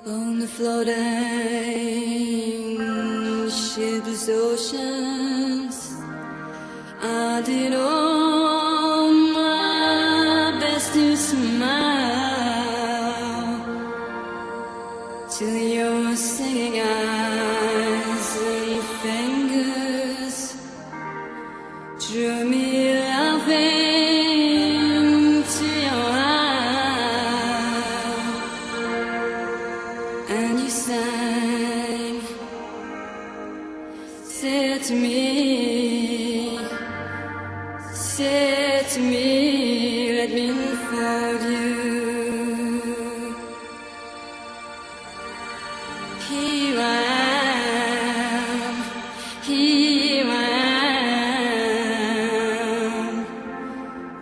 On the floating shipless oceans, I did all my best to smile till your singing eyes and fingers drew me laughing to your heart, and you sang, said to me, let me unfold you. Here I am,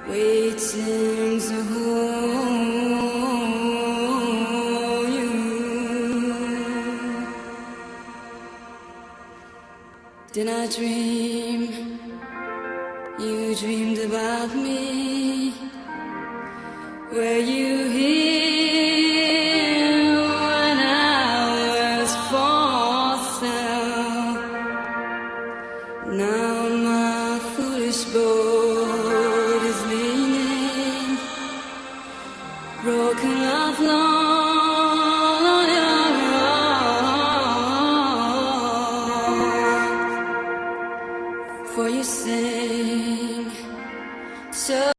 waiting to hold you. Did I dream? You dreamed about me. Were you here?